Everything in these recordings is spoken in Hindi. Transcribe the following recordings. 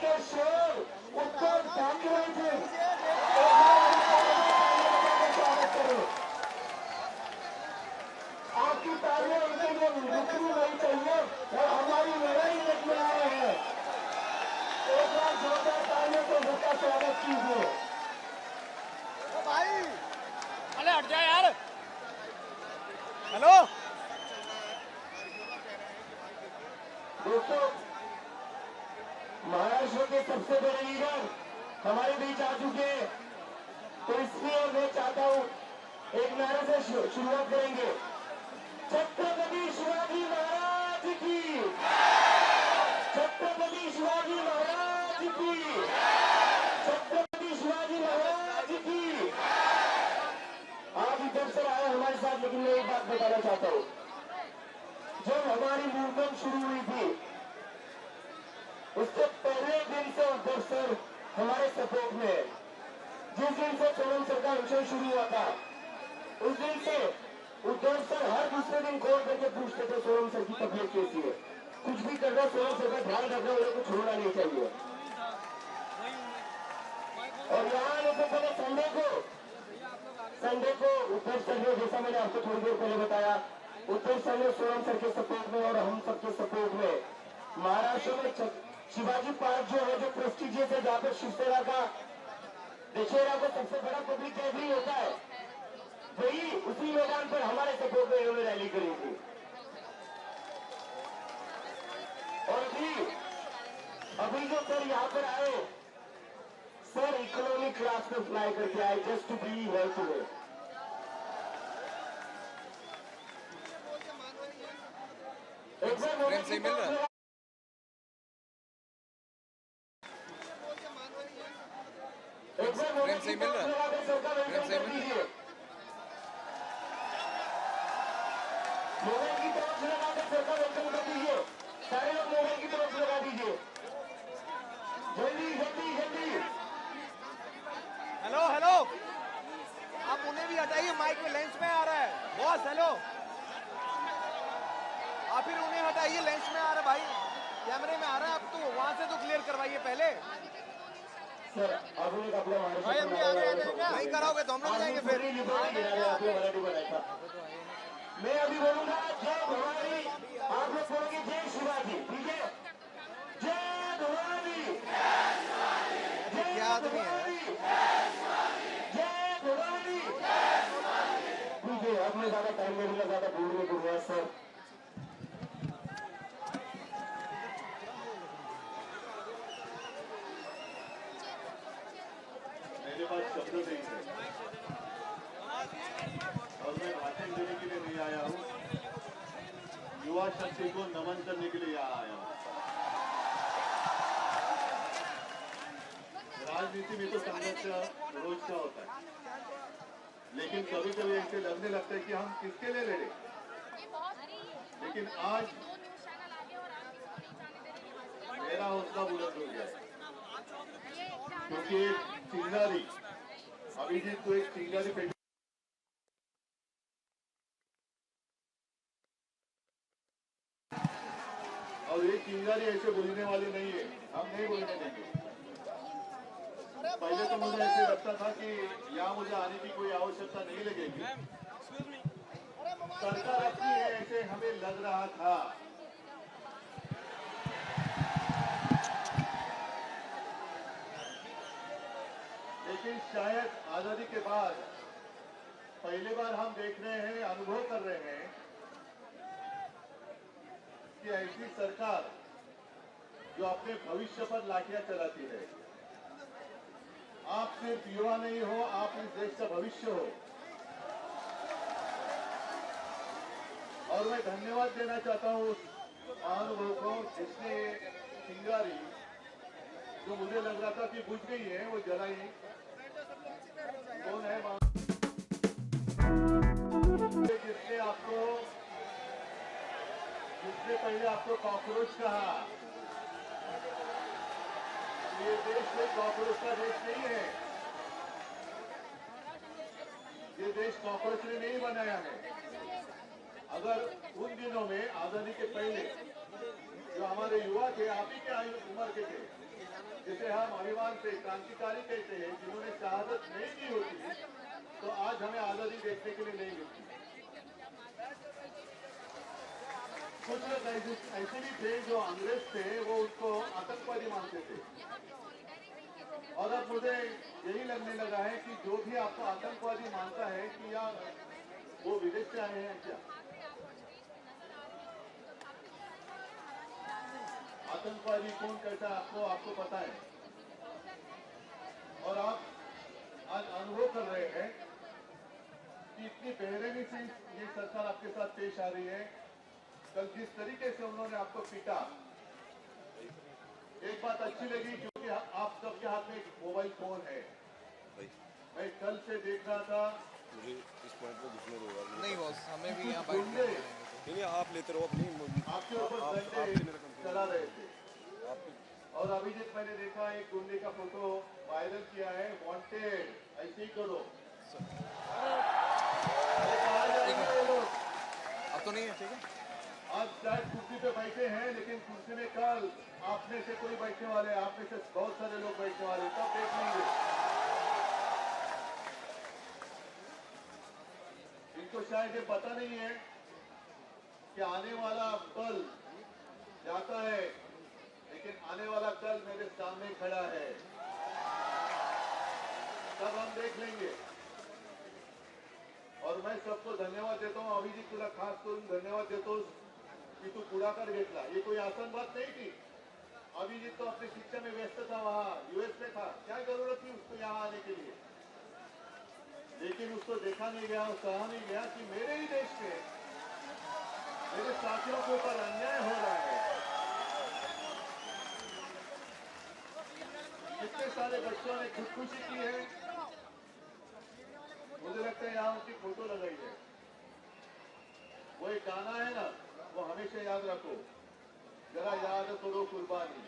के शेर उत्तर ठाकरे जी स्वागत करो। आपकी तालियां उनके लिए रुकनी नहीं चाहिए और हमारी लड़ाई लेके आए हैं। एक बार जोरदार तालियों से उनका स्वागत कीजिए। भाई अरे हट जा यार। हेलो दोस्तों, महाराष्ट्र के सबसे बड़े लीडर हमारे बीच आ चुके हैं, तो इसलिए मैं चाहता हूं एक नारे से शुरुआत करेंगे। छत्रपति शिवाजी महाराज की, छत्रपति शिवाजी महाराज की, छत्रपति शिवाजी महाराज की। आप इधर से आए हमारे साथ, लेकिन मैं एक बात बताना चाहता हूं। जब हमारी मूवमेंट शुरू हुई थी उसके पहले दिन से उद्धव सर हमारे सपोर्ट में है। जिस दिन से सोनम सर का मिशन शुरू हुआ था उस दिन से उद्धव सर हर दूसरे दिन कॉल करके पूछते थे सोनम सर की तबीयत कैसी है, कुछ भी करना सोनम सर का ध्यान रखना, उन्हें कुछ छोड़ना नहीं चाहिए। और यहाँ आने से पहले संडे को उद्धव सर ने, जैसा मैंने आपको थोड़ी देर पहले बताया, उद्धव सर ने सोनम सर के सपोर्ट में और हम सबके सपोर्ट में महाराष्ट्र में शिवाजी पार्क जो है, जो प्रेस्टिजियस है, जहाँ पे शिवसेना का दशहरा को सबसे बड़ा पब्लिक गैदरिंग होता है, वही उसी मैदान पर हमारे सपोर्ट में इन्होंने रैली करी थी। और अभी जो सर यहाँ पर आए, सर इकोनॉमिक क्लास में फ्लाई करके आए, just to be here today. एक बार प्रेम सही मिल रहा है। प्रेम सही मिल रहा है। प्रेम सही मिल रहा है। मोबाइल की तरफ लगा के सर का वेलकम कर दीजिए। सारे लोग मोबाइल की तरफ लगा दीजिए, जल्दी जल्दी जल्दी। हेलो हेलो, आप उन्हें भी हटाइए, माइक में लेंस में आ रहा है बॉस। हेलो, आप फिर उन्हें हटाइए, लेंस में आ रहा है भाई, कैमरे में आ रहा है। आप तो वहां से तो क्लियर करवाइए पहले। सर अब एक अपने भाई हम भी आगे आ जाएंगे, नहीं कराओगे तो हम लोग जाएंगे फिर। मैं अभी बोलूंगा जय भवानी, आप लोग बोलोगे जय शिवाजी, ठीक है? जय भवानी, क्या आदमी है, जय भवानी। ठीक है, अब मैं ज्यादा टाइम नहीं मिला, ज्यादा बोल नहीं दूंगा सर। मेरे पास शब्द नहीं है और मैं भाषण देने के लिए नहीं आया हूँ, युवा शक्ति को नमन करने के लिए यहाँ आया हूँ। राजनीति में तो संघर्ष रोज का होता है, लेकिन कभी कभी ऐसे लगने लगता है कि हम किसके लिए लड़े। लेकिन आज मेरा हौसला बुलंद हो गया, क्योंकि एक चिंगारी, अभिजीत को एक चिंगारी पेट, और ये चिंगारी ऐसे बोलने वाले नहीं है, हम नहीं बोलने देंगे। पहले तो मुझे ऐसे लगता था कि यहाँ मुझे आने की कोई आवश्यकता नहीं लगेगी, सरकार अपनी है ऐसे हमें लग रहा था। लेकिन शायद आजादी के बाद पहली बार हम देख रहे हैं, अनुभव कर रहे हैं कि ऐसी सरकार जो अपने भविष्य पर लाठियां चलाती है। आप सिर्फ युवा नहीं हो, आप इस देश का भविष्य हो। और मैं धन्यवाद देना चाहता हूं उस महानुभव को जिसने चिंगारी, जो मुझे लग रहा था कि बुझ गई है, वो जलाई। कौन है जिसने पहले आपको कॉकरोच कहा। ये देश कोई कॉकरोच का देश नहीं है, ये देश कॉकरोच ने नहीं बनाया है। अगर उन दिनों में आजादी के पहले जो हमारे युवा थे, आप ही के उम्र के थे, जिसे हम अभिमान से क्रांतिकारी कहते हैं, जिन्होंने शहादत नहीं की होती तो आज हमें आजादी देखने के लिए नहीं मिलती। कुछ लोग ऐसे भी थे जो अंग्रेज थे, वो उसको आतंकवादी मानते थे। और अब मुझे यही लगने लगा है कि जो भी आपको आतंकवादी मानता है कि या वो विदेश से आए हैं क्या। आतंकवादी कौन कहता है आपको पता है। और आप आज अनुभव कर रहे हैं कि इतनी बेरहमी से ये सरकार आपके साथ पेश आ रही है। कल जिस तरीके से उन्होंने आपको पीटा, एक बात अच्छी लगी क्योंकि आप सबके हाथ में एक मोबाइल फोन है। मैं कल से देख रहा था, मुझे इस पॉइंट पे घुसने दो यार। नहीं बॉस, हमें भी कुछ यहाँ बाइट गुंडे नहीं आप लेते रहो अपनी आपके ऊपर आप डंडे मेरा कंट्रोल चला रहे थे। आप और अभिजीत, मैंने देखा एक गुंडे का फोटो वायरल किया है, वांटेड, ऐसे ही करो। अरे कहाँ जाएंगे ये लोग? अब तो नहीं है, ठीक है। आज शायद कुर्सी पे बैठे हैं, लेकिन कुर्सी में कल आप में से कोई बैठने वाले, आप में से बहुत सारे लोग बैठने वाले, तब देख लेंगे। इनको शायद ये पता नहीं है कि आने वाला कल जाता है, लेकिन आने वाला कल मेरे सामने खड़ा है, तब हम देख लेंगे। और मैं सबको धन्यवाद देता हूँ। अभिजीत, तुला खास करून धन्यवाद देतो कि तू पुढाकार घेतला। ये कोई आसान बात नहीं थी। अभिजीत तो अपनी शिक्षा में व्यस्त था, वहां यूएस में था, क्या जरूरत थी उसको यहाँ आने के लिए। लेकिन उसको देखा नहीं गया और कहा नहीं गया कि मेरे ही देश में मेरे साथियों के ऊपर अन्याय हो रहा है। कितने सारे बच्चों ने खुदकुशी की है। मुझे लगता है यहाँ उसकी फोटो लगाई है। वो एक गाना है ना, वो हमेशा याद रखो, जरा याद करो कुर्बानी।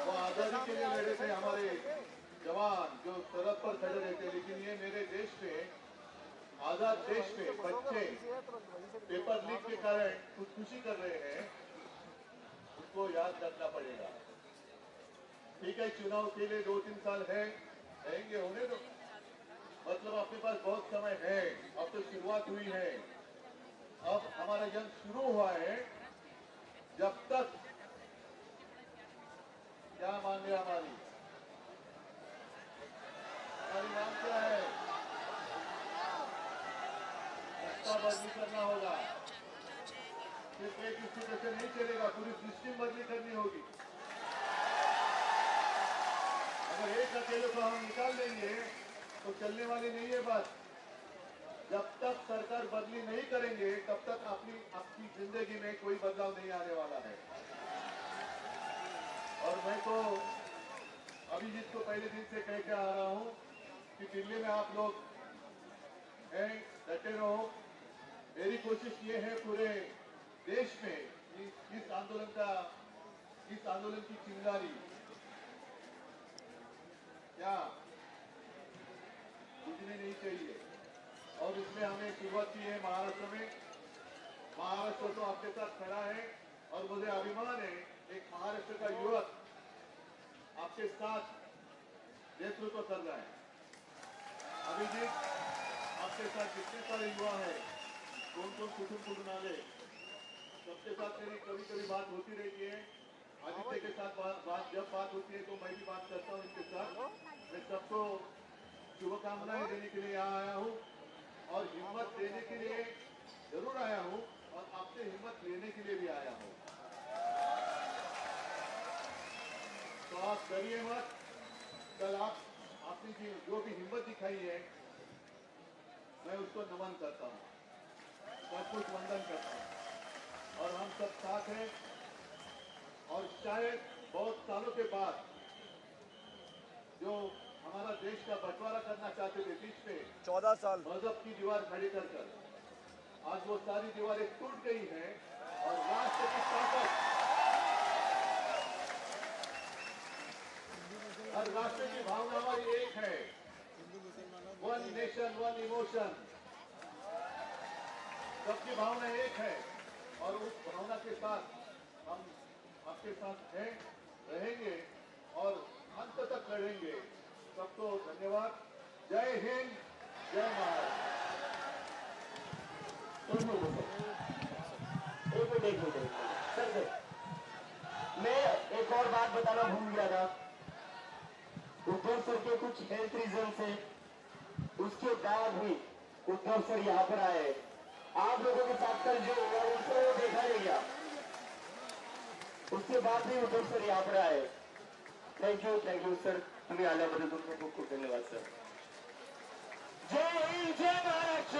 वो आजादी के लिए लड़े थे हमारे जवान, जो सरहद पर खड़े रहते। लेकिन ये मेरे देश में, आजाद देश में बच्चे पेपर लीक के कारण खुदकुशी कर रहे हैं, उसको याद रखना पड़ेगा। ठीक है, चुनाव के लिए 2-3 साल है, रहेंगे, होने दो। मतलब अपने पास बहुत समय है, अब तो शुरुआत हुई है, अब हमारा जंग शुरू हुआ है। जब तक क्या मांगे हमारी नाम क्या है, सत्ता बदली करना होगा। सिर्फ एक स्थिति से नहीं चलेगा, पूरी सिस्टम बदली करनी होगी। अगर एक अकेले को हम निकाल देंगे तो चलने वाली नहीं है बात। जब तक सरकार बदली नहीं करेंगे, तब तक आपकी जिंदगी में कोई बदलाव नहीं आने वाला है। और मैं तो अभिजीत को पहले दिन से कह के आ रहा हूं कि दिल्ली में आप लोग हैं, डटे रहो। मेरी कोशिश ये है पूरे देश में इस आंदोलन की चिंगारी क्या बुझने नहीं चाहिए। और इसमें हमने शुरुआत की है महाराष्ट्र में। महाराष्ट्र तो आपके साथ खड़ा है और मुझे अभिमान है, एक महाराष्ट्र का युवक आपके साथ नेतृत्व कर रहा है। अभिजीत, आपके साथ जितने सारे युवा हैं, कौन कौन कुटुंब आले, सबके साथ मेरी कभी कभी बात होती रहती है। आदित्य के साथ जब बात होती है तो मैं भी बात करता हूँ इनके साथ। मैं सबको शुभकामनाएं देने के लिए यहाँ आया हूँ और हिम्मत देने के लिए जरूर आया हूँ और आपसे हिम्मत लेने के लिए भी आया हूँ। तो आप डरिए मत। कल आपने जो भी हिम्मत दिखाई है, मैं उसको नमन करता हूँ, सब कुछ वंदन करता हूँ। और हम सब साथ हैं। और शायद बहुत सालों के बाद जो हमारा देश का बंटवारा करना चाहते थे, बीच में 14 साल मजहब की दीवार खड़ी कर आज वो सारी दीवारें टूट गई हैं और राष्ट्र की ताकत, हर राष्ट्र की भावना हमारी एक है, वन नेशन वन इमोशन। सबकी भावना एक है और उस भावना के साथ हम आपके साथ हैं, रहेंगे और अंत तक लड़ेंगे। सबको धन्यवाद। जय हिंद, जय महाराष्ट्र। एक मिनट सर मैं एक और बात बताना भूल गया था। उद्धव सर के कुछ हेल्थ रीजन से उसके बाद भी उद्धव सर यहाँ पर आए। आप लोगों के साथ कल जो हुआ उसको देखा नहीं गया, उसके बाद भी उद्धव सर यहाँ पर आए। थैंक यू सर, तुम्हें आल्याबद्दल तुमको खूप खूप धन्यवाद सर। जय हिंद, जय महाराष्ट्र।